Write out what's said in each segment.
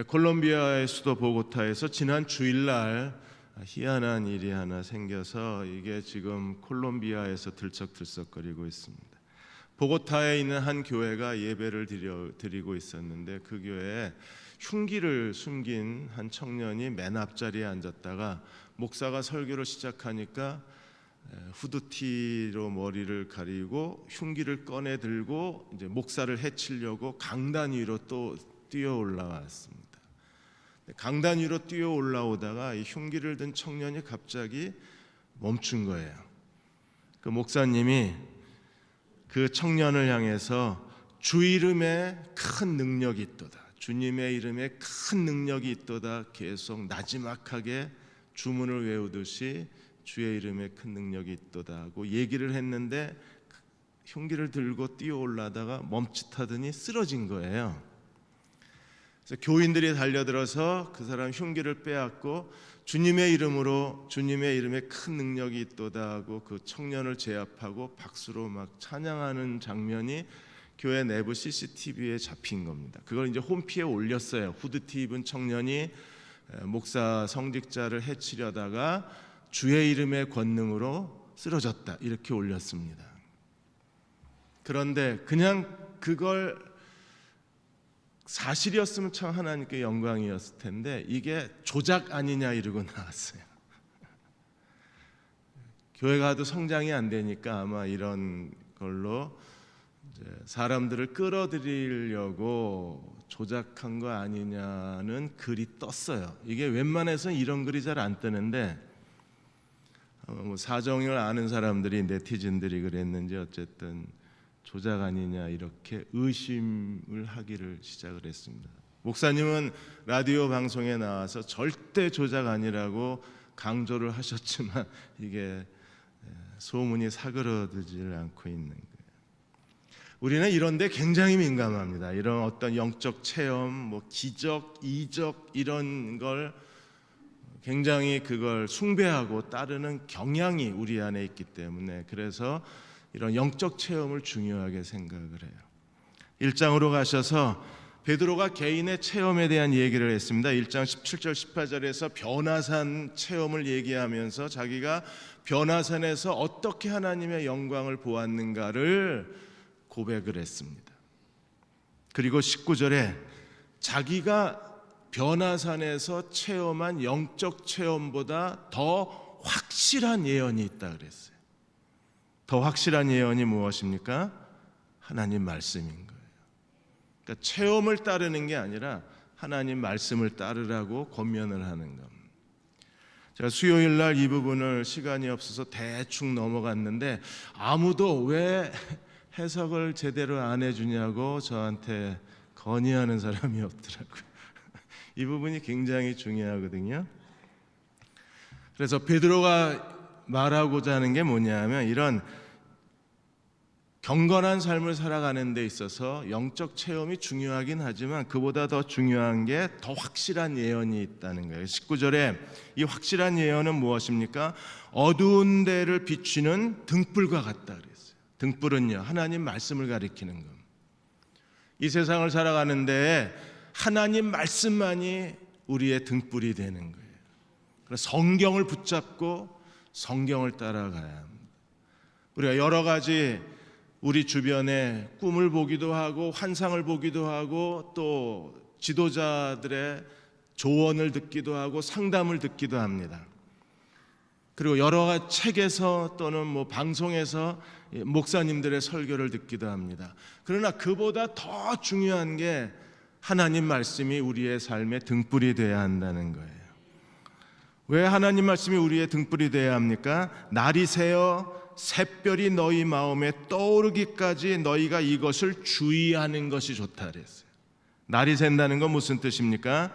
콜롬비아의 수도 보고타에서 지난 주일날 희한한 일이 하나 생겨서 이게 지금 콜롬비아에서 들썩들썩거리고 있습니다. 보고타에 있는 한 교회가 예배를 드리고 있었는데 그 교회에 흉기를 숨긴 한 청년이 맨 앞자리에 앉았다가 목사가 설교를 시작하니까 후드티로 머리를 가리고 흉기를 꺼내 들고 이제 목사를 해치려고 강단 위로 또 뛰어 올라왔습니다. 강단 위로 뛰어 올라오다가 이 흉기를 든 청년이 갑자기 멈춘 거예요. 그 목사님이 그 청년을 향해서 주 이름에 큰 능력이 있도다, 주님의 이름에 큰 능력이 있도다 계속 나지막하게 주문을 외우듯이 주의 이름에 큰 능력이 있도다 하고 얘기를 했는데 흉기를 들고 뛰어 올라다가 멈칫하더니 쓰러진 거예요. 그래서 교인들이 달려들어서 그 사람 흉기를 빼앗고 주님의 이름으로, 주님의 이름에 큰 능력이 있도다 하고 그 청년을 제압하고 박수로 막 찬양하는 장면이 교회 내부 CCTV에 잡힌 겁니다. 그걸 이제 홈피에 올렸어요. 후드티 입은 청년이 목사 성직자를 해치려다가 주의 이름의 권능으로 쓰러졌다 이렇게 올렸습니다. 그런데 그냥 그걸 사실이었으면 참 하나님께 영광이었을 텐데 이게 조작 아니냐 이러고 나왔어요. 교회가 하도 성장이 안 되니까 아마 이런 걸로 이제 사람들을 끌어들이려고 조작한 거 아니냐는 글이 떴어요. 이게 웬만해서는 이런 글이 잘 안 뜨는데 사정을 아는 사람들이, 네티즌들이 그랬는지 어쨌든 조작 아니냐 이렇게 의심을 하기를 시작을 했습니다. 목사님은 라디오 방송에 나와서 절대 조작 아니라고 강조를 하셨지만 이게 소문이 사그러들지를 않고 있는 거예요. 우리는 이런 데 굉장히 민감합니다. 이런 어떤 영적 체험, 기적, 이적 이런 걸 굉장히 그걸 숭배하고 따르는 경향이 우리 안에 있기 때문에 그래서 이런 영적 체험을 중요하게 생각을 해요. 1장으로 가셔서 베드로가 개인의 체험에 대한 얘기를 했습니다. 1장 17절 18절에서 변화산 체험을 얘기하면서 자기가 변화산에서 어떻게 하나님의 영광을 보았는가를 고백을 했습니다. 그리고 19절에 자기가 변화산에서 체험한 영적 체험보다 더 확실한 예언이 있다 그랬어요. 더 확실한 예언이 무엇입니까? 하나님 말씀인 거예요. 그러니까 체험을 따르는 게 아니라 하나님 말씀을 따르라고 권면을 하는 겁니다. 제가 수요일 날 이 부분을 시간이 없어서 대충 넘어갔는데 아무도 왜 해석을 제대로 안 해주냐고 저한테 건의하는 사람이 없더라고요. 이 부분이 굉장히 중요하거든요. 그래서 베드로가 말하고자 하는 게 뭐냐면 이런 경건한 삶을 살아가는 데 있어서 영적 체험이 중요하긴 하지만 그보다 더 중요한 게 더 확실한 예언이 있다는 거예요. 19절에 이 확실한 예언은 무엇입니까? 어두운 데를 비추는 등불과 같다 그랬어요. 등불은요, 하나님 말씀을 가리키는 겁니다. 이 세상을 살아가는 데에 하나님 말씀만이 우리의 등불이 되는 거예요. 그래서 성경을 붙잡고 성경을 따라가야 합니다. 우리가 여러 가지 우리 주변에 꿈을 보기도 하고 환상을 보기도 하고 또 지도자들의 조언을 듣기도 하고 상담을 듣기도 합니다. 그리고 여러 가지 책에서 또는 방송에서 목사님들의 설교를 듣기도 합니다. 그러나 그보다 더 중요한 게 하나님 말씀이 우리의 삶의 등불이 되어야 한다는 거예요. 왜 하나님 말씀이 우리의 등불이 되어야 합니까? 날이 새어 샛별이 너희 마음에 떠오르기까지 너희가 이것을 주의하는 것이 좋다 그랬어요. 날이 샌다는 건 무슨 뜻입니까?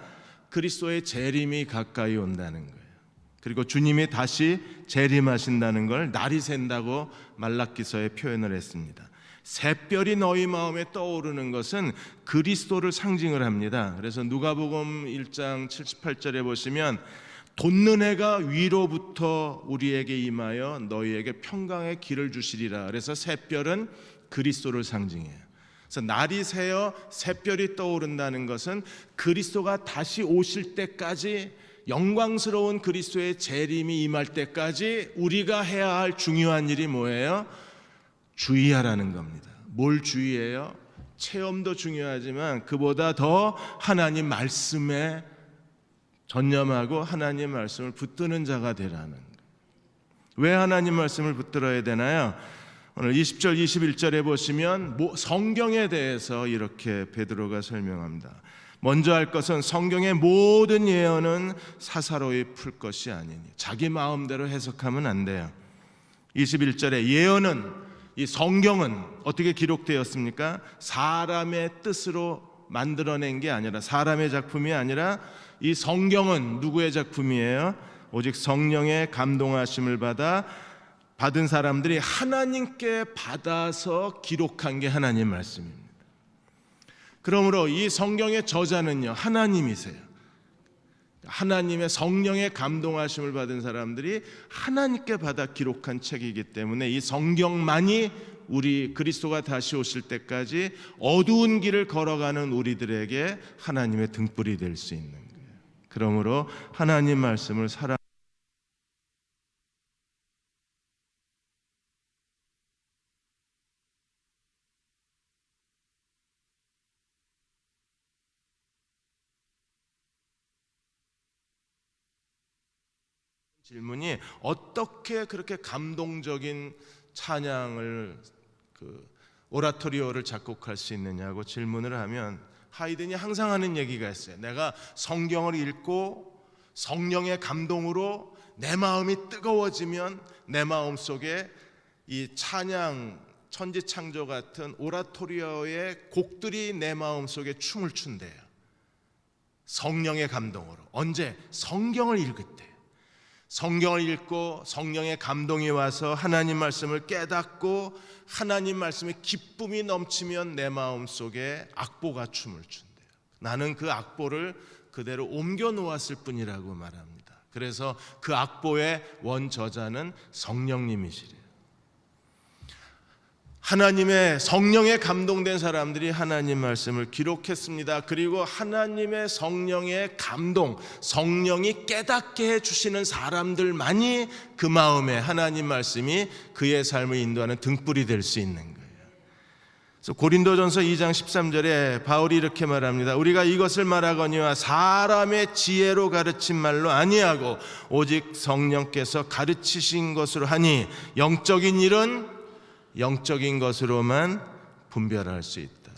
그리스도의 재림이 가까이 온다는 거예요. 그리고 주님이 다시 재림하신다는 걸 날이 샌다고 말라기서에 표현을 했습니다. 샛별이 너희 마음에 떠오르는 것은 그리스도를 상징을 합니다. 그래서 누가복음 1장 78절에 보시면 돋는 해가 위로부터 우리에게 임하여 너희에게 평강의 길을 주시리라. 그래서 샛별은 그리스도를 상징해요. 그래서 날이 새어 샛별이 떠오른다는 것은 그리스도가 다시 오실 때까지, 영광스러운 그리스도의 재림이 임할 때까지 우리가 해야 할 중요한 일이 뭐예요? 주의하라는 겁니다. 뭘 주의해요? 체험도 중요하지만 그보다 더 하나님 말씀에 전념하고 하나님 말씀을 붙드는 자가 되라는 거예요. 왜 하나님 말씀을 붙들어야 되나요? 오늘 20절 21절에 보시면 성경에 대해서 이렇게 베드로가 설명합니다. 먼저 할 것은 성경의 모든 예언은 사사로이 풀 것이 아니니. 자기 마음대로 해석하면 안 돼요. 21절에 예언은, 이 성경은 어떻게 기록되었습니까? 사람의 뜻으로 만들어낸 게 아니라, 사람의 작품이 아니라 이 성경은 누구의 작품이에요? 오직 성령의 감동하심을 받은 사람들이 하나님께 받아서 기록한 게 하나님 말씀입니다. 그러므로 이 성경의 저자는요, 하나님이세요. 하나님의 성령의 감동하심을 받은 사람들이 하나님께 받아 기록한 책이기 때문에 이 성경만이 우리 그리스도가 다시 오실 때까지 어두운 길을 걸어가는 우리들에게 하나님의 등불이 될 수 있는 거예요. 그러므로 하나님 말씀을 질문이 어떻게 그렇게 감동적인 찬양을, 오라토리오를 작곡할 수 있느냐고 질문을 하면 하이든이 항상 하는 얘기가 있어요. 내가 성경을 읽고 성령의 감동으로 내 마음이 뜨거워지면 내 마음 속에 이 찬양, 천지창조 같은 오라토리오의 곡들이 내 마음 속에 춤을 춘대요. 성령의 감동으로. 언제? 성경을 읽을 때. 성경을 읽고 성령의 감동이 와서 하나님 말씀을 깨닫고 하나님 말씀에 기쁨이 넘치면 내 마음 속에 악보가 춤을 춘대요. 나는 그 악보를 그대로 옮겨 놓았을 뿐이라고 말합니다. 그래서 그 악보의 원저자는 성령님이시래요. 하나님의 성령에 감동된 사람들이 하나님 말씀을 기록했습니다. 그리고 하나님의 성령의 감동, 성령이 깨닫게 해주시는 사람들만이 그 마음에 하나님 말씀이 그의 삶을 인도하는 등불이 될 수 있는 거예요. 그래서 고린도전서 2장 13절에 바울이 이렇게 말합니다. 우리가 이것을 말하거니와 사람의 지혜로 가르친 말로 아니하고 오직 성령께서 가르치신 것으로 하니 영적인 일은 영적인 것으로만 분별할 수 있다.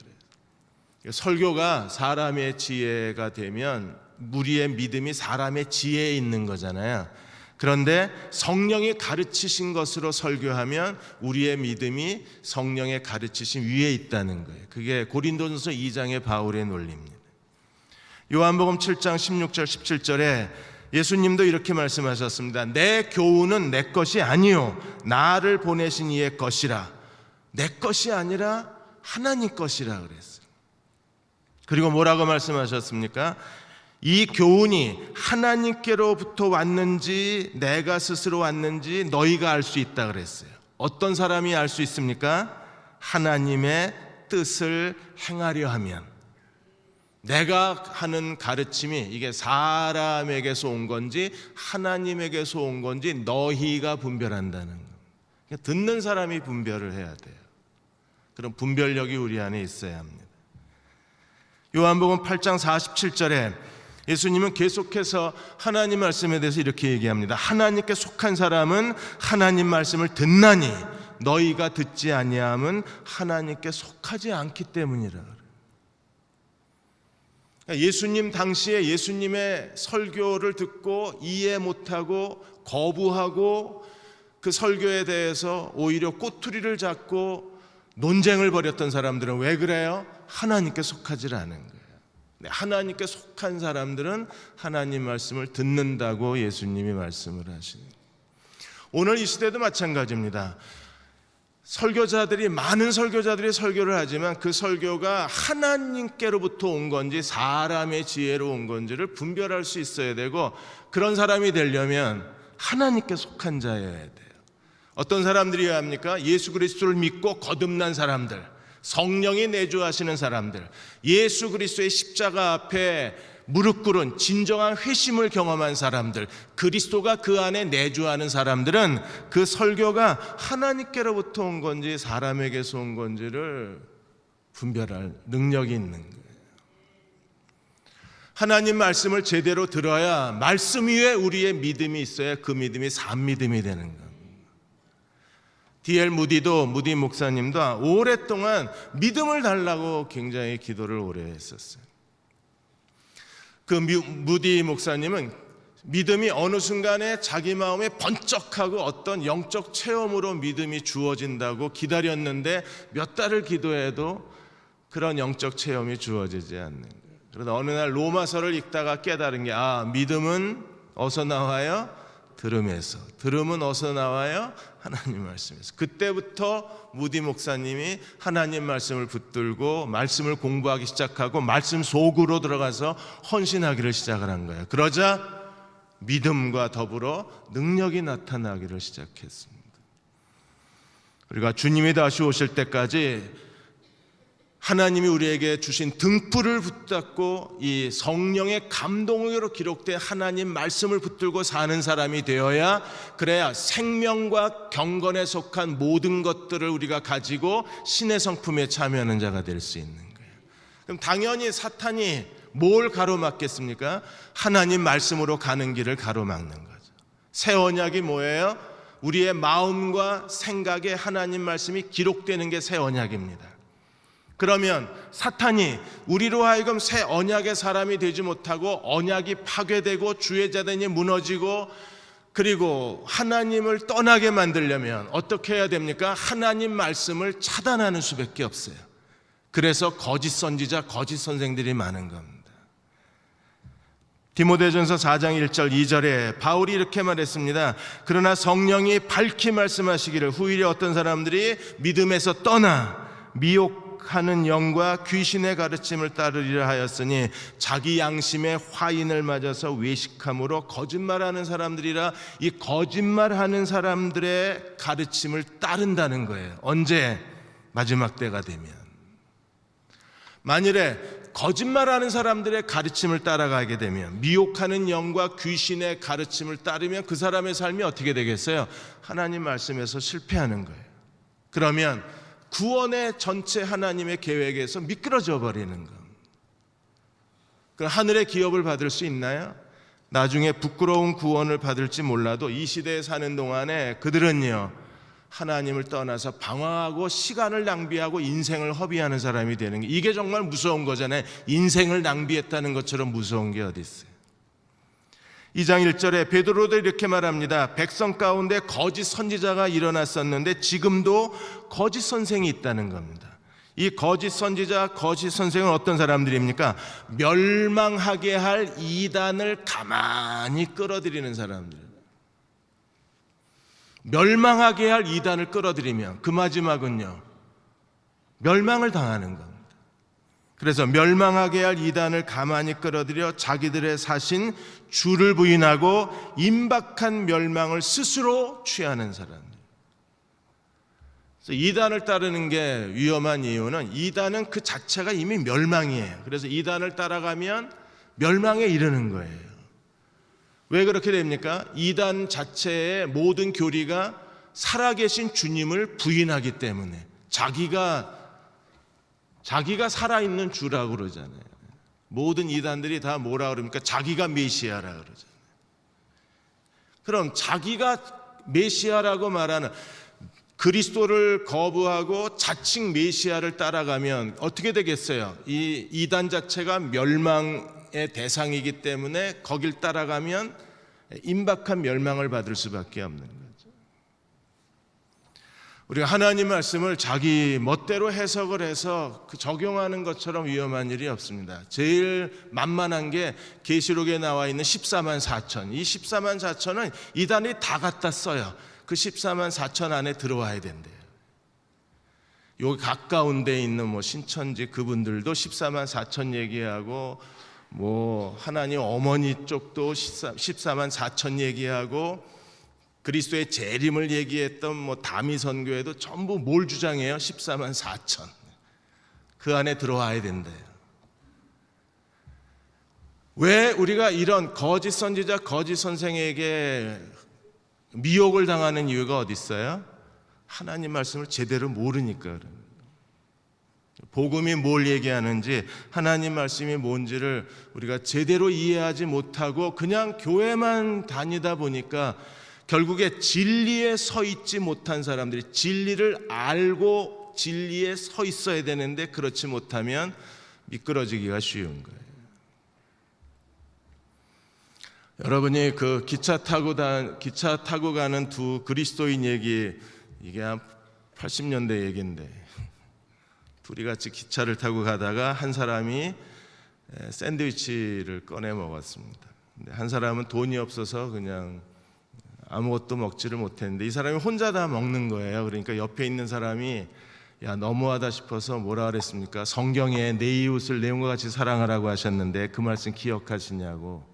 설교가 사람의 지혜가 되면 우리의 믿음이 사람의 지혜에 있는 거잖아요. 그런데 성령이 가르치신 것으로 설교하면 우리의 믿음이 성령의 가르치신 위에 있다는 거예요. 그게 고린도전서 2장의 바울의 논리입니다. 요한복음 7장 16절 17절에 예수님도 이렇게 말씀하셨습니다. 내 교훈은 내 것이 아니요 나를 보내신 이의 것이라. 내 것이 아니라 하나님 것이라 그랬어요. 그리고 뭐라고 말씀하셨습니까? 이 교훈이 하나님께로부터 왔는지 내가 스스로 왔는지 너희가 알 수 있다 그랬어요. 어떤 사람이 알 수 있습니까? 하나님의 뜻을 행하려 하면. 내가 하는 가르침이 이게 사람에게서 온 건지 하나님에게서 온 건지 너희가 분별한다는 거예요. 듣는 사람이 분별을 해야 돼요. 그런 분별력이 우리 안에 있어야 합니다. 요한복음 8장 47절에 예수님은 계속해서 하나님 말씀에 대해서 이렇게 얘기합니다. 하나님께 속한 사람은 하나님 말씀을 듣나니 너희가 듣지 아니함은 하나님께 속하지 않기 때문이라. 예수님 당시에 예수님의 설교를 듣고 이해 못하고 거부하고 그 설교에 대해서 오히려 꼬투리를 잡고 논쟁을 벌였던 사람들은 왜 그래요? 하나님께 속하지 않은 거예요. 하나님께 속한 사람들은 하나님 말씀을 듣는다고 예수님이 말씀을 하시는 거예요. 오늘 이 시대도 마찬가지입니다. 많은 설교자들이 설교를 하지만 그 설교가 하나님께로부터 온 건지 사람의 지혜로 온 건지를 분별할 수 있어야 되고, 그런 사람이 되려면 하나님께 속한 자여야 돼요. 어떤 사람들이어야 합니까? 예수 그리스도를 믿고 거듭난 사람들, 성령이 내주하시는 사람들, 예수 그리스도의 십자가 앞에 무릎 꿇은 진정한 회심을 경험한 사람들, 그리스도가 그 안에 내주하는 사람들은 그 설교가 하나님께로부터 온 건지 사람에게서 온 건지를 분별할 능력이 있는 거예요. 하나님 말씀을 제대로 들어야 말씀 위에 우리의 믿음이 있어야 그 믿음이 산 믿음이 되는 겁니다. D.L. 무디 목사님도 오랫동안 믿음을 달라고 굉장히 기도를 오래 했었어요. 그 무디 목사님은 믿음이 어느 순간에 자기 마음에 번쩍하고 어떤 영적 체험으로 믿음이 주어진다고 기다렸는데 몇 달을 기도해도 그런 영적 체험이 주어지지 않는 거예요. 그러다 어느 날 로마서를 읽다가 깨달은 게 믿음은 어디서 나와요? 들음에서. 들음은 어디서 나와요? 하나님 말씀에서. 그때부터 무디 목사님이 하나님 말씀을 붙들고 말씀을 공부하기 시작하고 말씀 속으로 들어가서 헌신하기를 시작을 한 거예요. 그러자 믿음과 더불어 능력이 나타나기를 시작했습니다. 우리가 주님이 다시 오실 때까지 하나님이 우리에게 주신 등불을 붙잡고 이 성령의 감동으로 기록된 하나님 말씀을 붙들고 사는 사람이 되어야, 그래야 생명과 경건에 속한 모든 것들을 우리가 가지고 신의 성품에 참여하는 자가 될 수 있는 거예요. 그럼 당연히 사탄이 뭘 가로막겠습니까? 하나님 말씀으로 가는 길을 가로막는 거죠. 새 언약이 뭐예요? 우리의 마음과 생각에 하나님 말씀이 기록되는 게 새 언약입니다. 그러면 사탄이 우리로 하여금 새 언약의 사람이 되지 못하고 언약이 파괴되고 주의 자단이 무너지고 그리고 하나님을 떠나게 만들려면 어떻게 해야 됩니까? 하나님 말씀을 차단하는 수밖에 없어요. 그래서 거짓 선지자, 거짓 선생들이 많은 겁니다. 디모데전서 4장 1절 2절에 바울이 이렇게 말했습니다. 그러나 성령이 밝히 말씀하시기를 후일에 어떤 사람들이 믿음에서 떠나 미혹하는 영과 귀신의 가르침을 따르리라 하였으니 자기 양심의 화인을 맞아서 외식함으로 거짓말하는 사람들이라. 이 거짓말하는 사람들의 가르침을 따른다는 거예요. 언제? 마지막 때가 되면. 만일에 거짓말하는 사람들의 가르침을 따라가게 되면, 미혹하는 영과 귀신의 가르침을 따르면 그 사람의 삶이 어떻게 되겠어요? 하나님 말씀에서 실패하는 거예요. 그러면 구원의 전체 하나님의 계획에서 미끄러져 버리는 겁니다. 그럼 하늘의 기업을 받을 수 있나요? 나중에 부끄러운 구원을 받을지 몰라도 이 시대에 사는 동안에 그들은요, 하나님을 떠나서 방황하고 시간을 낭비하고 인생을 허비하는 사람이 되는 게, 이게 정말 무서운 거잖아요. 인생을 낭비했다는 것처럼 무서운 게 어디 있어요? 2장 1절에 베드로도 이렇게 말합니다. 백성 가운데 거짓 선지자가 일어났었는데 지금도 거짓 선생이 있다는 겁니다. 이 거짓 선지자, 거짓 선생은 어떤 사람들입니까? 멸망하게 할 이단을 가만히 끌어들이는 사람들. 멸망하게 할 이단을 끌어들이면 그 마지막은요, 멸망을 당하는 겁니다. 그래서 멸망하게 할 이단을 가만히 끌어들여 자기들의 사신 주를 부인하고 임박한 멸망을 스스로 취하는 사람들. 그래서 이단을 따르는 게 위험한 이유는 이단은 그 자체가 이미 멸망이에요. 그래서 이단을 따라가면 멸망에 이르는 거예요. 왜 그렇게 됩니까? 이단 자체의 모든 교리가 살아계신 주님을 부인하기 때문에, 자기가 살아있는 주라고 그러잖아요. 모든 이단들이 다 뭐라 그럽니까? 자기가 메시아라 그러잖아요. 그럼 자기가 메시아라고 말하는 그리스도를 거부하고 자칭 메시아를 따라가면 어떻게 되겠어요? 이 이단 자체가 멸망의 대상이기 때문에 거길 따라가면 임박한 멸망을 받을 수밖에 없는 거죠. 우리가 하나님 말씀을 자기 멋대로 해석을 해서 적용하는 것처럼 위험한 일이 없습니다. 제일 만만한 게 계시록에 나와 있는 14만 4천. 이 14만 4천은 이단이 다 갖다 써요. 그 14만 4천 안에 들어와야 된대요. 여기 가까운 데 있는 신천지 그분들도 14만 4천 얘기하고, 하나님 어머니 쪽도 14만 4천 얘기하고, 그리스도의 재림을 얘기했던 다미 선교회도 전부 뭘 주장해요? 14만 4천. 그 안에 들어와야 된대요. 왜 우리가 이런 거짓 선지자, 거짓 선생에게 미혹을 당하는 이유가 어디 있어요? 하나님 말씀을 제대로 모르니까 그래요. 복음이 뭘 얘기하는지, 하나님 말씀이 뭔지를 우리가 제대로 이해하지 못하고 그냥 교회만 다니다 보니까 결국에 진리에 서 있지 못한 사람들이, 진리를 알고 진리에 서 있어야 되는데 그렇지 못하면 미끄러지기가 쉬운 거예요. 여러분이 그 기차 타고 가는 두 그리스도인 얘기, 이게 한 80년대 얘기인데, 둘이 같이 기차를 타고 가다가 한 사람이 샌드위치를 꺼내 먹었습니다. 근데 한 사람은 돈이 없어서 그냥 아무것도 먹지를 못했는데 이 사람이 혼자 다 먹는 거예요. 그러니까 옆에 있는 사람이 야, 너무하다 싶어서 뭐라 그랬습니까? 성경에 내 이웃을 내 몸과 같이 사랑하라고 하셨는데 그 말씀 기억하시냐고.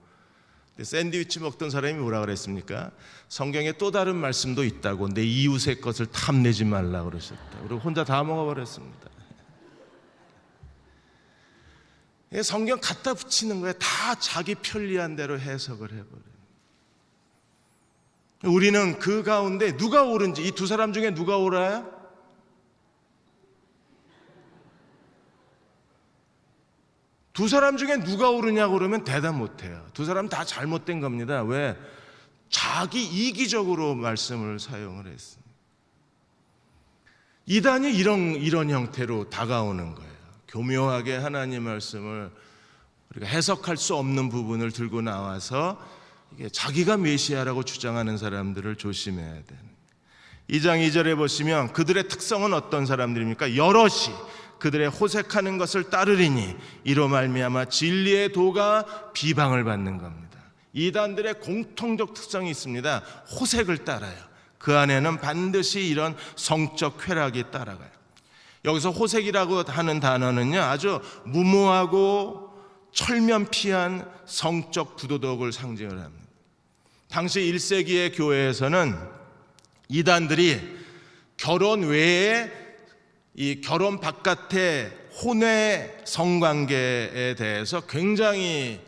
샌드위치 먹던 사람이 뭐라 그랬습니까? 성경에 또 다른 말씀도 있다고, 내 이웃의 것을 탐내지 말라 그러셨다. 그리고 혼자 다 먹어버렸습니다. 성경 갖다 붙이는 거예요. 다 자기 편리한 대로 해석을 해버려요. 우리는 그 가운데 누가 옳은지, 이 두 사람 중에 누가 옳아요? 두 사람 중에 누가 옳으냐고 그러면 대답 못해요. 두 사람 다 잘못된 겁니다. 왜? 자기 이기적으로 말씀을 사용을 했습니다. 이단이 이런 형태로 다가오는 거예요. 교묘하게 하나님 말씀을 우리가 해석할 수 없는 부분을 들고 나와서 이게 자기가 메시아라고 주장하는 사람들을 조심해야 되는. 2장 2절에 보시면 그들의 특성은 어떤 사람들입니까? 여럿이 그들의 호색하는 것을 따르리니 이로 말미암아 진리의 도가 비방을 받는 겁니다. 이단들의 공통적 특성이 있습니다. 호색을 따라요. 그 안에는 반드시 이런 성적 쾌락이 따라가요. 여기서 호색이라고 하는 단어는요, 아주 무모하고 철면피한 성적 부도덕을 상징을 합니다. 당시 1세기의 교회에서는 이단들이 결혼 외에 이 결혼 바깥의 혼외 성관계에 대해서 굉장히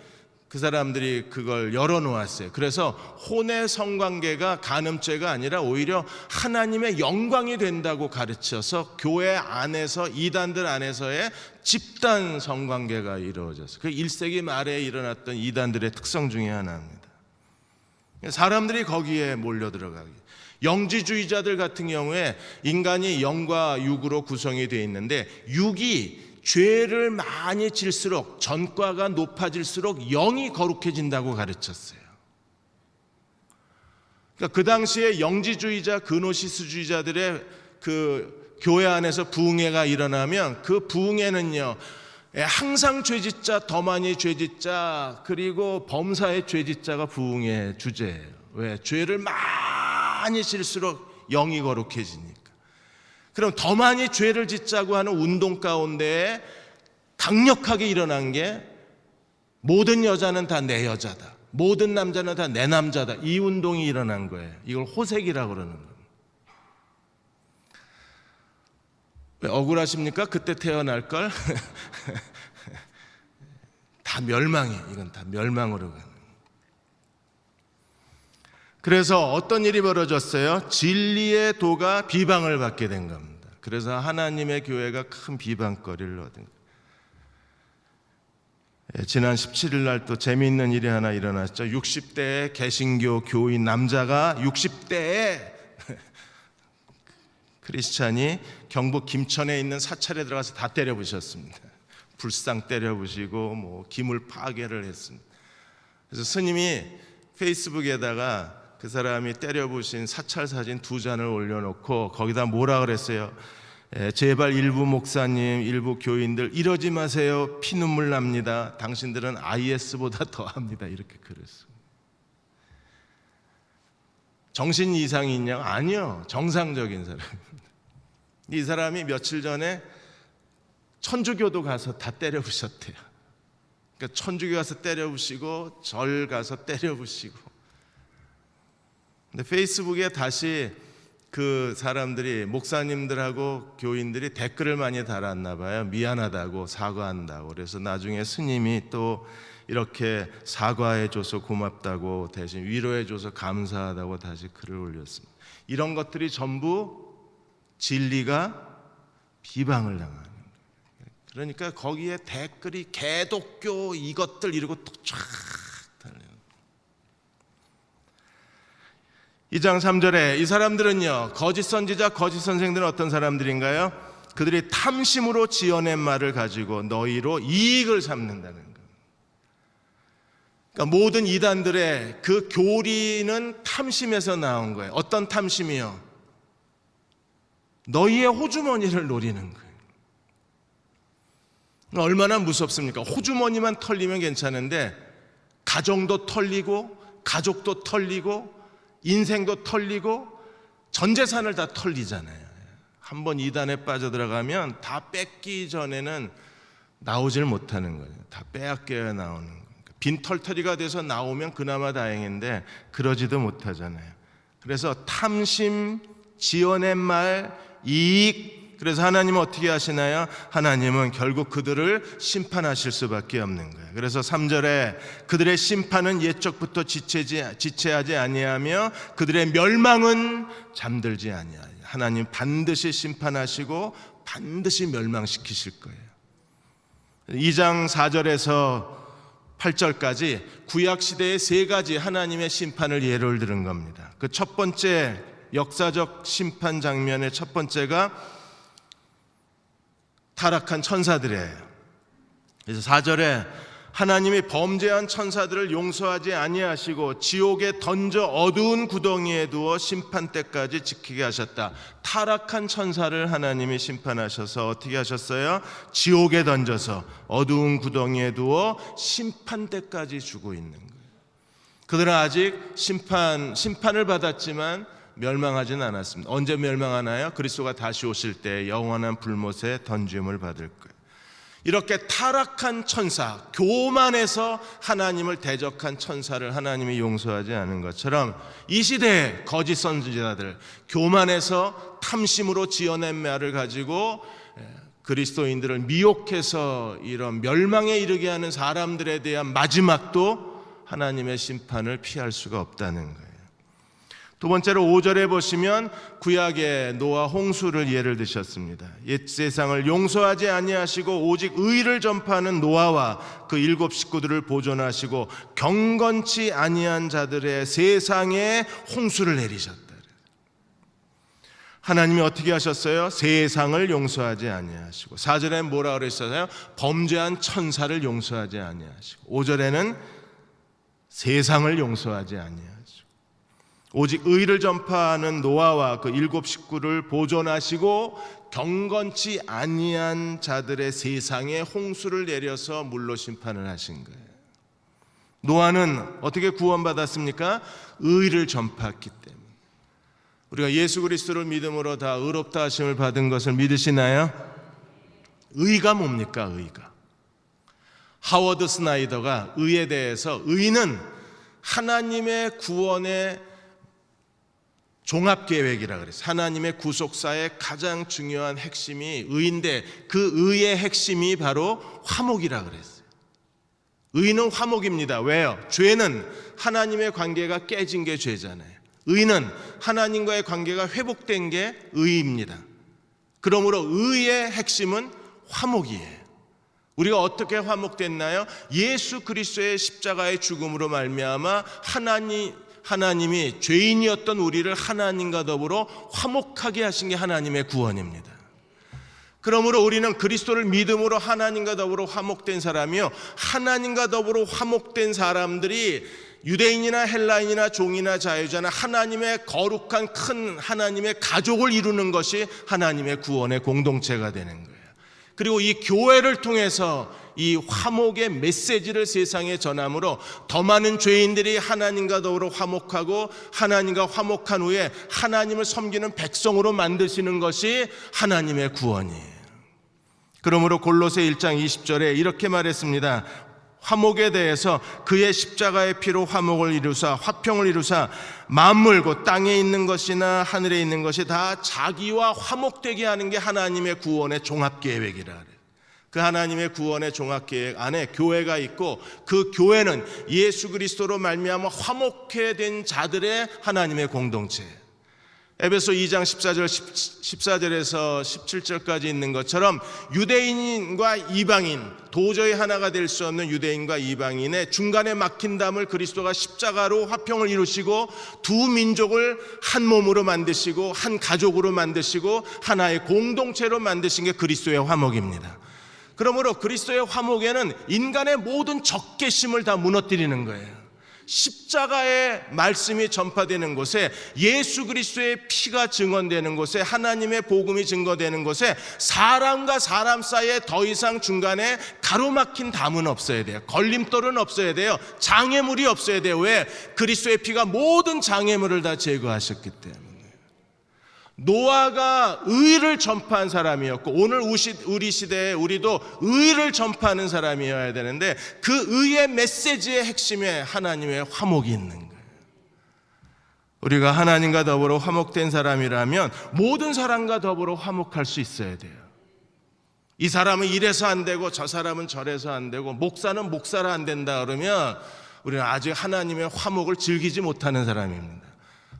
그 사람들이 그걸 열어놓았어요. 그래서 혼외 성관계가 간음죄가 아니라 오히려 하나님의 영광이 된다고 가르쳐서 교회 안에서, 이단들 안에서의 집단 성관계가 이루어졌어요. 그 1세기 말에 일어났던 이단들의 특성 중에 하나입니다. 사람들이 거기에 몰려들어가기. 영지주의자들 같은 경우에 인간이 영과 육으로 구성이 되어 있는데, 육이 죄를 많이 질수록, 전과가 높아질수록 영이 거룩해진다고 가르쳤어요. 그러니까 그 당시에 영지주의자, 그노시스주의자들의 그 교회 안에서 부흥회가 일어나면 그 부흥회는요, 항상 죄짓자, 더 많이 죄짓자, 그리고 범사의 죄짓자가 부흥의 주제예요. 왜? 죄를 많이 질수록 영이 거룩해지니까. 그럼 더 많이 죄를 짓자고 하는 운동 가운데 강력하게 일어난 게 모든 여자는 다 내 여자다, 모든 남자는 다 내 남자다, 이 운동이 일어난 거예요. 이걸 호색이라고 그러는 겁니다. 왜 억울하십니까? 그때 태어날 걸? 다 멸망이, 이건 다 멸망으로 가는. 그래서 어떤 일이 벌어졌어요? 진리의 도가 비방을 받게 된 겁니다. 그래서 하나님의 교회가 큰 비방거리를 얻은 거예요. 지난 17일 날 또 재미있는 일이 하나 일어났죠. 60대의 개신교 교인 남자가 60대에 크리스찬이 경북 김천에 있는 사찰에 들어가서 다 때려부셨습니다. 불상 때려부시고 뭐 기물 파괴를 했습니다. 그래서 스님이 페이스북에다가 그 사람이 때려부신 사찰 사진 2장을 올려놓고 거기다 뭐라 그랬어요? 제발 일부 목사님, 일부 교인들 이러지 마세요. 피눈물 납니다. 당신들은 IS보다 더합니다. 이렇게 그랬어요. 정신 이상이 있냐고? 아니요, 정상적인 사람입니다. 이 사람이 며칠 전에 천주교도 가서 다 때려부셨대요. 그러니까 천주교 가서 때려부시고 절 가서 때려부시고. 근데 페이스북에 다시 그 사람들이 목사님들하고 교인들이 댓글을 많이 달았나 봐요. 미안하다고, 사과한다고. 그래서 나중에 스님이 또 이렇게 사과해줘서 고맙다고, 대신 위로해줘서 감사하다고 다시 글을 올렸습니다. 이런 것들이 전부 진리가 비방을 당하는 거예요. 그러니까 거기에 댓글이 개독교 이것들 이러고 또 쫙 달려요. 2장 3절에 이 사람들은요, 거짓 선지자, 거짓 선생들은 어떤 사람들인가요? 그들이 탐심으로 지어낸 말을 가지고 너희로 이익을 삼는다는 거예요. 그러니까 모든 이단들의 그 교리는 탐심에서 나온 거예요. 어떤 탐심이요? 너희의 호주머니를 노리는 거예요. 얼마나 무섭습니까? 호주머니만 털리면 괜찮은데 가정도 털리고 가족도 털리고 인생도 털리고 전 재산을 다 털리잖아요. 한번 이단에 빠져들어가면 다 뺏기 전에는 나오질 못하는 거예요. 다 빼앗겨야 나오는 거예요. 빈털터리가 돼서 나오면 그나마 다행인데 그러지도 못하잖아요. 그래서 탐심, 지어낸 말, 이익. 그래서 하나님은 어떻게 하시나요? 하나님은 결국 그들을 심판하실 수밖에 없는 거예요. 그래서 3절에 그들의 심판은 옛적부터 지체하지 아니하며 그들의 멸망은 잠들지 아니하여. 하나님 반드시 심판하시고 반드시 멸망시키실 거예요. 2장 4절에서 8절까지 구약시대의 3가지 하나님의 심판을 예를 들은 겁니다. 그 첫 번째 역사적 심판 장면의 첫 번째가 타락한 천사들이에요. 그래서 4절에 하나님이 범죄한 천사들을 용서하지 아니하시고 지옥에 던져 어두운 구덩이에 두어 심판 때까지 지키게 하셨다. 타락한 천사를 하나님이 심판하셔서 어떻게 하셨어요? 지옥에 던져서 어두운 구덩이에 두어 심판 때까지 주고 있는 거예요. 그들은 아직 심판을 받았지만 멸망하지는 않았습니다. 언제 멸망하나요? 그리스도가 다시 오실 때 영원한 불못에 던짐을 받을 거예요. 이렇게 타락한 천사, 교만해서 하나님을 대적한 천사를 하나님이 용서하지 않은 것처럼 이 시대의 거짓 선지자들, 교만해서 탐심으로 지어낸 말을 가지고 그리스도인들을 미혹해서 이런 멸망에 이르게 하는 사람들에 대한 마지막도 하나님의 심판을 피할 수가 없다는 거예요. 두 번째로 5절에 보시면 구약의 노아 홍수를 예를 드셨습니다. 옛 세상을 용서하지 아니하시고 오직 의를 전파하는 노아와 그 7 식구들을 보존하시고 경건치 아니한 자들의 세상에 홍수를 내리셨다. 하나님이 어떻게 하셨어요? 세상을 용서하지 아니하시고 4절에 뭐라 그랬어요? 범죄한 천사를 용서하지 아니하시고 5절에는 세상을 용서하지 아니하시고 오직 의를 전파하는 노아와 그 7 식구를 보존하시고 경건치 아니한 자들의 세상에 홍수를 내려서 물로 심판을 하신 거예요. 노아는 어떻게 구원받았습니까? 의를 전파했기 때문에. 우리가 예수 그리스도를 믿음으로 다 의롭다 하심을 받은 것을 믿으시나요? 의가 뭡니까? 의가. 하워드 스나이더가 의에 대해서 의는 하나님의 구원의 종합계획이라 그랬어요. 하나님의 구속사의 가장 중요한 핵심이 의인데 그 의의 핵심이 바로 화목이라 그랬어요. 의는 화목입니다. 왜요? 죄는 하나님의 관계가 깨진 게 죄잖아요. 의는 하나님과의 관계가 회복된 게 의입니다. 그러므로 의의 핵심은 화목이에요. 우리가 어떻게 화목됐나요? 예수 그리스도의 십자가의 죽음으로 말미암아 하나님이 죄인이었던 우리를 하나님과 더불어 화목하게 하신 게 하나님의 구원입니다. 그러므로 우리는 그리스도를 믿음으로 하나님과 더불어 화목된 사람이요, 하나님과 더불어 화목된 사람들이 유대인이나 헬라인이나 종이나 자유자나 하나님의 거룩한 큰 하나님의 가족을 이루는 것이 하나님의 구원의 공동체가 되는 거예요. 그리고 이 교회를 통해서 이 화목의 메시지를 세상에 전함으로 더 많은 죄인들이 하나님과 더불어 화목하고 하나님과 화목한 후에 하나님을 섬기는 백성으로 만드시는 것이 하나님의 구원이에요. 그러므로 골로새 1장 20절에 이렇게 말했습니다. 화목에 대해서 그의 십자가의 피로 화목을 이루사 화평을 이루사 만물 곧 땅에 있는 것이나 하늘에 있는 것이 다 자기와 화목되게 하는 게 하나님의 구원의 종합계획이라 그래요. 그 하나님의 구원의 종합계획 안에 교회가 있고 그 교회는 예수 그리스도로 말미암아 화목해 된 자들의 하나님의 공동체예요. 에베소 2장 14절에서 17절까지 있는 것처럼 유대인과 이방인, 도저히 하나가 될 수 없는 유대인과 이방인의 중간에 막힌 담을 그리스도가 십자가로 화평을 이루시고 두 민족을 한 몸으로 만드시고 한 가족으로 만드시고 하나의 공동체로 만드신 게 그리스도의 화목입니다. 그러므로 그리스도의 화목에는 인간의 모든 적개심을 다 무너뜨리는 거예요. 십자가의 말씀이 전파되는 곳에, 예수 그리스도의 피가 증언되는 곳에, 하나님의 복음이 증거되는 곳에 사람과 사람 사이에 더 이상 중간에 가로막힌 담은 없어야 돼요. 걸림돌은 없어야 돼요. 장애물이 없어야 돼요. 왜? 그리스도의 피가 모든 장애물을 다 제거하셨기 때문에. 노아가 의를 전파한 사람이었고 오늘 우리 시대에 우리도 의를 전파하는 사람이어야 되는데 그 의의 메시지의 핵심에 하나님의 화목이 있는 거예요. 우리가 하나님과 더불어 화목된 사람이라면 모든 사람과 더불어 화목할 수 있어야 돼요. 이 사람은 이래서 안 되고 저 사람은 저래서 안 되고 목사는 목사라 안 된다 그러면 우리는 아직 하나님의 화목을 즐기지 못하는 사람입니다.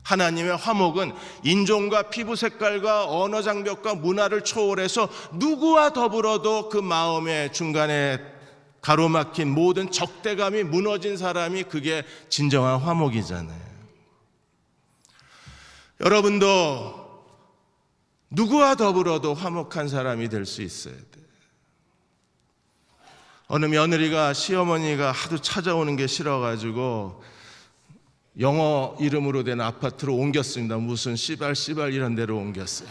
하나님의 화목은 인종과 피부 색깔과 언어 장벽과 문화를 초월해서 누구와 더불어도 그 마음의 중간에 가로막힌 모든 적대감이 무너진 사람이 그게 진정한 화목이잖아요. 여러분도 누구와 더불어도 화목한 사람이 될 수 있어야 돼요. 어느 며느리가 시어머니가 하도 찾아오는 게 싫어가지고 영어 이름으로 된 아파트로 옮겼습니다. 무슨 씨발 이런 데로 옮겼어요.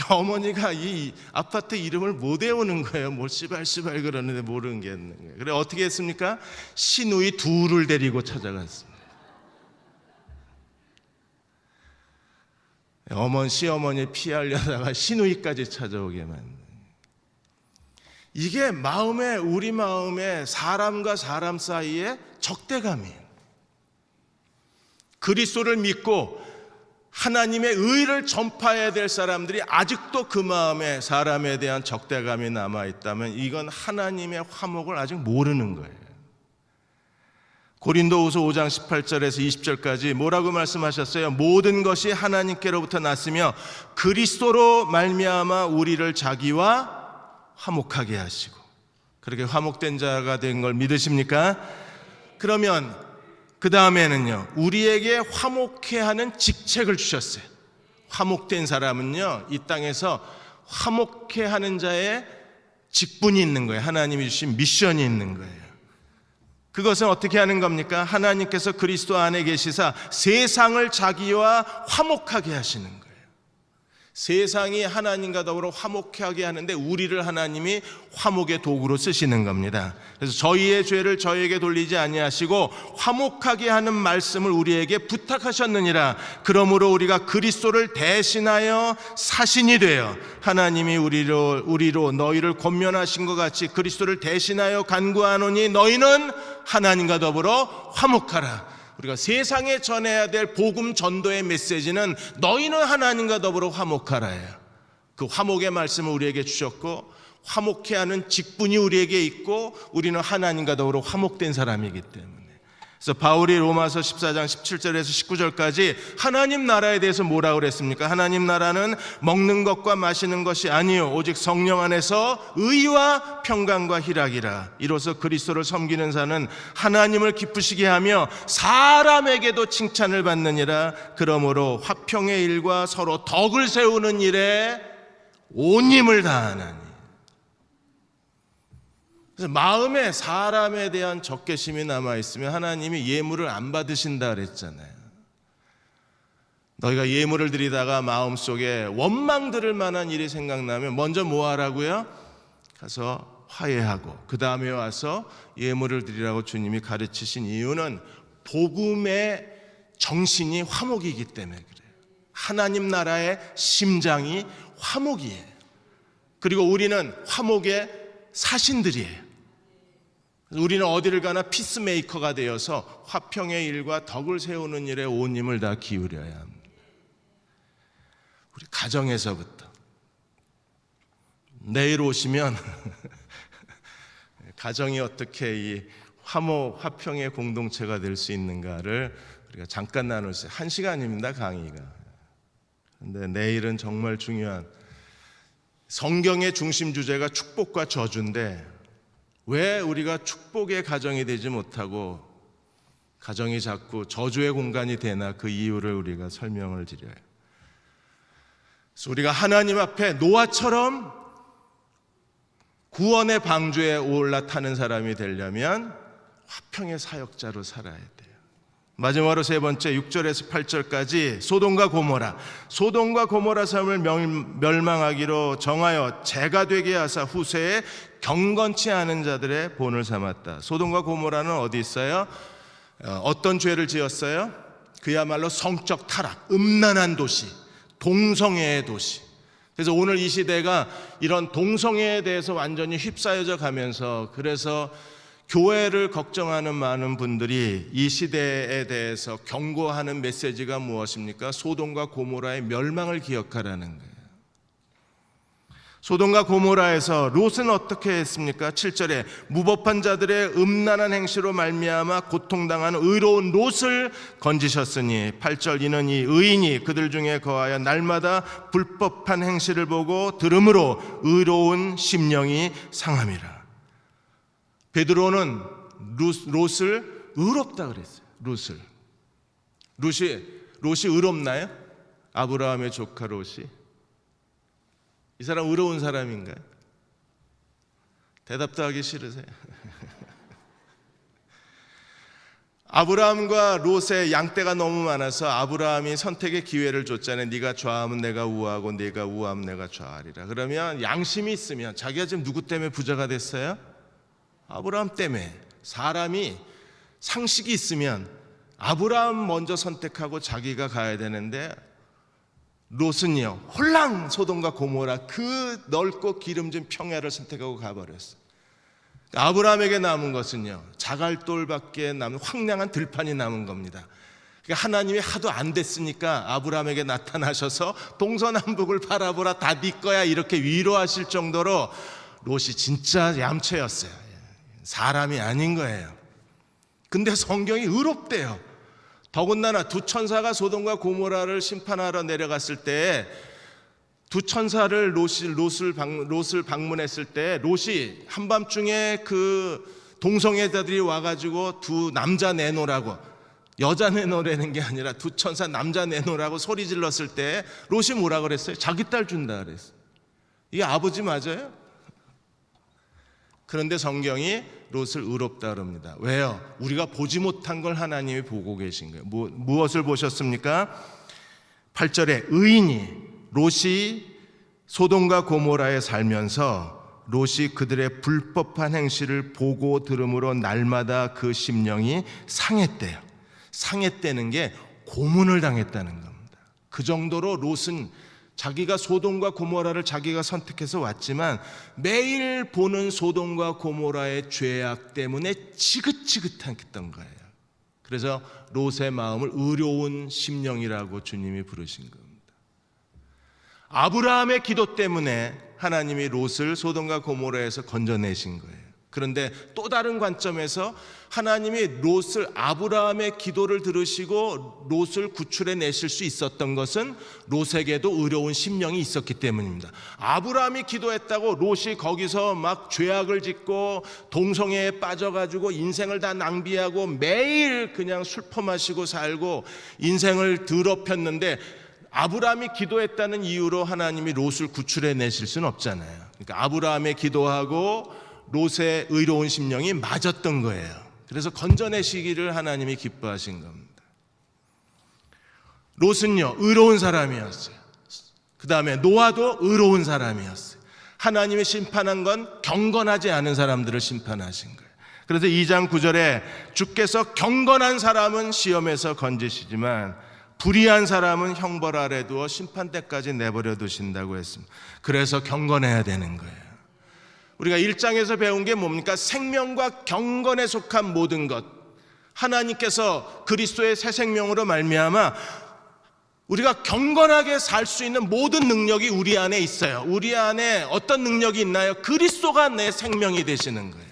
어머니가 이 아파트 이름을 못 외우는 거예요. 뭘 씨발 그러는데 모르는 게 있는 거예요. 그래 어떻게 했습니까? 시누이 둘을 데리고 찾아갔습니다. 시어머니 피하려다가 시누이까지 찾아오게 만든. 이게 우리 마음에 사람과 사람 사이에 적대감이에요. 그리스도를 믿고 하나님의 의를 전파해야 될 사람들이 아직도 그 마음에 사람에 대한 적대감이 남아있다면 이건 하나님의 화목을 아직 모르는 거예요. 고린도후서 5장 18절에서 20절까지 뭐라고 말씀하셨어요? 모든 것이 하나님께로부터 났으며 그리스도로 말미암아 우리를 자기와 화목하게 하시고, 그렇게 화목된 자가 된 걸 믿으십니까? 그러면 그 다음에는요, 우리에게 화목해 하는 직책을 주셨어요. 화목된 사람은요, 이 땅에서 화목해 하는 자의 직분이 있는 거예요. 하나님이 주신 미션이 있는 거예요. 그것은 어떻게 하는 겁니까? 하나님께서 그리스도 안에 계시사 세상을 자기와 화목하게 하시는 거예요. 세상이 하나님과 더불어 화목하게 하는데 우리를 하나님이 화목의 도구로 쓰시는 겁니다. 그래서 저희의 죄를 저희에게 돌리지 아니하시고 화목하게 하는 말씀을 우리에게 부탁하셨느니라. 그러므로 우리가 그리스도를 대신하여 사신이 되어 하나님이 우리로 너희를 권면하신 것 같이 그리스도를 대신하여 간구하노니 너희는 하나님과 더불어 화목하라. 우리가 세상에 전해야 될 복음 전도의 메시지는 너희는 하나님과 더불어 화목하라예요. 그 화목의 말씀을 우리에게 주셨고 화목해 하는 직분이 우리에게 있고 우리는 하나님과 더불어 화목된 사람이기 때문에. 그래서 바울이 로마서 14장 17절에서 19절까지 하나님 나라에 대해서 뭐라고 그랬습니까? 하나님 나라는 먹는 것과 마시는 것이 아니요 오직 성령 안에서 의와 평강과 희락이라. 이로써 그리스도를 섬기는 자는 하나님을 기쁘시게 하며 사람에게도 칭찬을 받느니라. 그러므로 화평의 일과 서로 덕을 세우는 일에 온 힘을 다하나니. 그래서 마음에 사람에 대한 적개심이 남아있으면 하나님이 예물을 안 받으신다 그랬잖아요. 너희가 예물을 드리다가 마음속에 원망 들을 만한 일이 생각나면 먼저 뭐 하라고요? 가서 화해하고 그 다음에 와서 예물을 드리라고 주님이 가르치신 이유는 복음의 정신이 화목이기 때문에 그래요. 하나님 나라의 심장이 화목이에요. 그리고 우리는 화목의 사신들이에요. 우리는 어디를 가나 피스메이커가 되어서 화평의 일과 덕을 세우는 일에 온 힘을 다 기울여야 합니다. 우리 가정에서부터. 내일 오시면 가정이 어떻게 이 화목, 화평의 공동체가 될 수 있는가를 우리가 잠깐 나눌 수 있어요. 1시간입니다, 강의가. 그런데 내일은 정말 중요한, 성경의 중심 주제가 축복과 저주인데 왜 우리가 축복의 가정이 되지 못하고 가정이 자꾸 저주의 공간이 되나, 그 이유를 우리가 설명을 드려요. 그래서 우리가 하나님 앞에 노아처럼 구원의 방주에 올라타는 사람이 되려면 화평의 사역자로 살아야 돼요. 마지막으로 세 번째, 6절에서 8절까지 소돔과 고모라 섬을 멸망하기로 정하여 재가 되게 하사 후세에 경건치 않은 자들의 본을 삼았다. 소돔과 고모라는 어디 있어요? 어떤 죄를 지었어요? 그야말로 성적 타락, 음란한 도시, 동성애의 도시. 그래서 오늘 이 시대가 이런 동성애에 대해서 완전히 휩싸여져 가면서, 그래서 교회를 걱정하는 많은 분들이 이 시대에 대해서 경고하는 메시지가 무엇입니까? 소돔과 고모라의 멸망을 기억하라는 거예요. 소돔과 고모라에서 롯은 어떻게 했습니까? 7절에 무법한 자들의 음란한 행실로 말미암아 고통당하는 의로운 롯을 건지셨으니, 8절 이는 이 의인이 그들 중에 거하여 날마다 불법한 행실을 보고 들음으로 의로운 심령이 상함이라. 베드로는 롯을 의롭다 그랬어요. 롯이 의롭나요? 아브라함의 조카 롯이. 이 사람 의로운 사람인가요? 대답도 하기 싫으세요? 아브라함과 롯의 양떼가 너무 많아서 아브라함이 선택의 기회를 줬잖아요. 네가 좌하면 내가 우하고 네가 우하면 내가 좌하리라. 그러면 양심이 있으면, 자기가 지금 누구 때문에 부자가 됐어요? 아브라함 때문에. 사람이 상식이 있으면 아브라함 먼저 선택하고 자기가 가야 되는데, 롯은요 홀랑 소돔과 고모라 그 넓고 기름진 평야를 선택하고 가버렸어요. 아브라함에게 남은 것은요 자갈돌밖에 남은 황량한 들판이 남은 겁니다. 하나님이 하도 안 됐으니까 아브라함에게 나타나셔서 동서남북을 바라보라, 다 네 거야, 이렇게 위로하실 정도로 롯이 진짜 얌체였어요. 사람이 아닌 거예요. 근데 성경이 의롭대요. 더군다나 두 천사가 소돔과 고모라를 심판하러 내려갔을 때, 두 천사를 롯을 방문했을 때, 롯이 한밤중에 그 동성애자들이 와가지고 두 남자 내놓으라고, 여자 내놓으라는 게 아니라 두 천사 남자 내놓으라고 소리 질렀을 때 롯이 뭐라 그랬어요? 자기 딸 준다 그랬어요. 이게 아버지 맞아요? 그런데 성경이 롯을 의롭다 그럽니다. 왜요? 우리가 보지 못한 걸 하나님이 보고 계신 거예요. 무엇을 보셨습니까? 8절에 의인이, 롯이 소돔과 고모라에 살면서 롯이 그들의 불법한 행실을 보고 들음으로 날마다 그 심령이 상했대요. 상했다는 게 고문을 당했다는 겁니다. 그 정도로 롯은 자기가 소돔과 고모라를 자기가 선택해서 왔지만 매일 보는 소돔과 고모라의 죄악 때문에 지긋지긋했던 거예요. 그래서 롯의 마음을 의로운 심령이라고 주님이 부르신 겁니다. 아브라함의 기도 때문에 하나님이 롯을 소돔과 고모라에서 건져내신 거예요. 그런데 또 다른 관점에서 하나님이 롯을, 아브라함의 기도를 들으시고 롯을 구출해 내실 수 있었던 것은 롯에게도 의로운 심령이 있었기 때문입니다. 아브라함이 기도했다고 롯이 거기서 막 죄악을 짓고 동성애에 빠져가지고 인생을 다 낭비하고 매일 그냥 술 퍼마시고 살고 인생을 더럽혔는데, 아브라함이 기도했다는 이유로 하나님이 롯을 구출해 내실 수는 없잖아요. 그러니까 아브라함의 기도하고 롯의 의로운 심령이 맞았던 거예요. 그래서 건져내시기를 하나님이 기뻐하신 겁니다. 롯은요 의로운 사람이었어요. 그 다음에 노아도 의로운 사람이었어요. 하나님이 심판한 건 경건하지 않은 사람들을 심판하신 거예요. 그래서 2장 9절에 주께서 경건한 사람은 시험에서 건지시지만 불의한 사람은 형벌 아래 두어 심판 때까지 내버려 두신다고 했습니다. 그래서 경건해야 되는 거예요. 우리가 1장에서 배운 게 뭡니까? 생명과 경건에 속한 모든 것, 하나님께서 그리스도의 새 생명으로 말미암아 우리가 경건하게 살 수 있는 모든 능력이 우리 안에 있어요. 우리 안에 어떤 능력이 있나요? 그리스도가 내 생명이 되시는 거예요.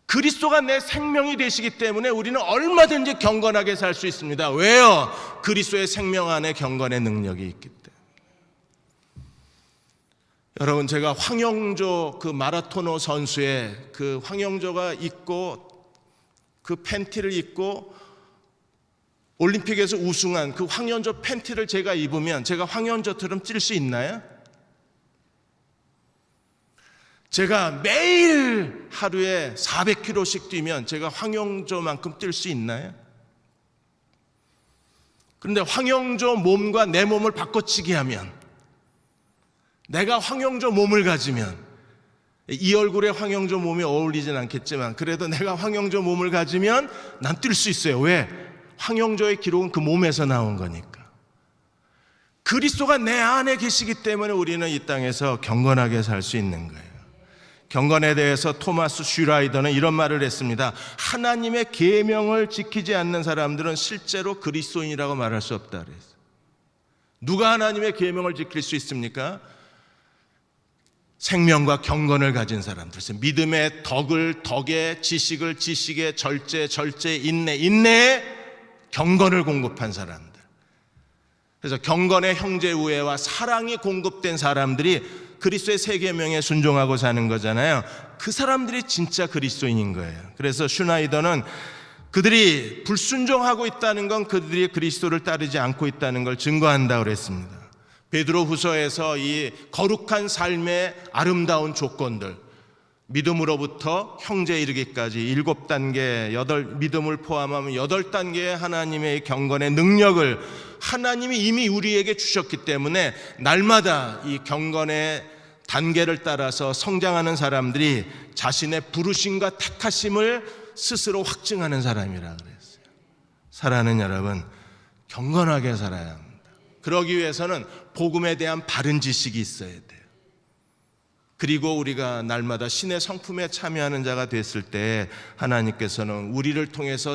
그리스도가 내 생명이 되시기 때문에 우리는 얼마든지 경건하게 살 수 있습니다. 왜요? 그리스도의 생명 안에 경건의 능력이 있기 때문에. 여러분, 제가 황영조 그 마라토너 선수의 그 황영조가 입고 그 팬티를 입고 올림픽에서 우승한 그 황영조 팬티를 제가 입으면 제가 황영조처럼 뛸 수 있나요? 제가 매일 하루에 400km씩 뛰면 제가 황영조만큼 뛸 수 있나요? 그런데 황영조 몸과 내 몸을 바꿔치기 하면, 내가 황영조 몸을 가지면, 이 얼굴에 황영조 몸이 어울리진 않겠지만 그래도 내가 황영조 몸을 가지면 난 뛸 수 있어요. 왜? 황영조의 기록은 그 몸에서 나온 거니까. 그리스도가 내 안에 계시기 때문에 우리는 이 땅에서 경건하게 살 수 있는 거예요. 경건에 대해서 토마스 슈라이더는 이런 말을 했습니다. 하나님의 계명을 지키지 않는 사람들은 실제로 그리스도인이라고 말할 수 없다 그랬어요. 누가 하나님의 계명을 지킬 수 있습니까? 생명과 경건을 가진 사람들, 믿음의 덕에, 지식에, 절제, 인내에 경건을 공급한 사람들. 그래서 경건의 형제 우애와 사랑이 공급된 사람들이 그리스도의 새 계명에 순종하고 사는 거잖아요. 그 사람들이 진짜 그리스도인인 거예요. 그래서 슈나이더는 그들이 불순종하고 있다는 건 그들이 그리스도를 따르지 않고 있다는 걸 증거한다고 그랬습니다. 베드로 후서에서 이 거룩한 삶의 아름다운 조건들, 믿음으로부터 형제에 이르기까지 7단계, 믿음을 포함하면 8단계의 하나님의 경건의 능력을 하나님이 이미 우리에게 주셨기 때문에 날마다 이 경건의 단계를 따라서 성장하는 사람들이 자신의 부르심과 택하심을 스스로 확증하는 사람이라 그랬어요. 사랑하는 여러분, 경건하게 살아야 합니다. 그러기 위해서는 복음에 대한 바른 지식이 있어야 돼요. 그리고 우리가 날마다 신의 성품에 참여하는 자가 됐을 때 하나님께서는 우리를 통해서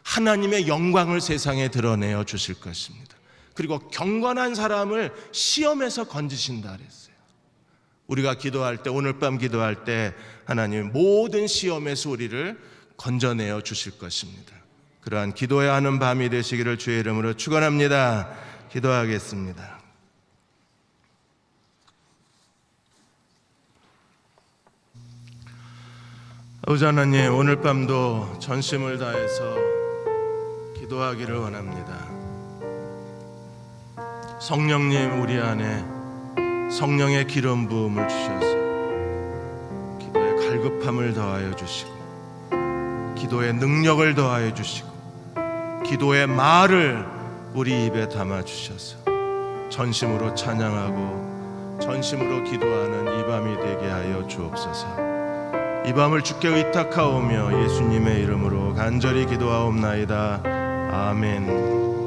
하나님의 영광을 세상에 드러내어 주실 것입니다. 그리고 경건한 사람을 시험에서 건지신다 그랬어요. 우리가 기도할 때, 오늘 밤 기도할 때 하나님 모든 시험에서 우리를 건져내어 주실 것입니다. 그러한 기도해야 하는 밤이 되시기를 주의 이름으로 축원합니다. 기도하겠습니다. 아버지 하나님, 오늘 밤도 전심을 다해서 기도하기를 원합니다. 성령님, 우리 안에 성령의 기름 부음을 주셔서 기도의 갈급함을 더하여 주시고 기도의 능력을 더하여 주시고 기도의 말을 우리 입에 담아 주셔서 전심으로 찬양하고 전심으로 기도하는 이 밤이 되게 하여 주옵소서. 이 밤을 주께 의탁하오며 예수님의 이름으로 간절히 기도하옵나이다. 아멘.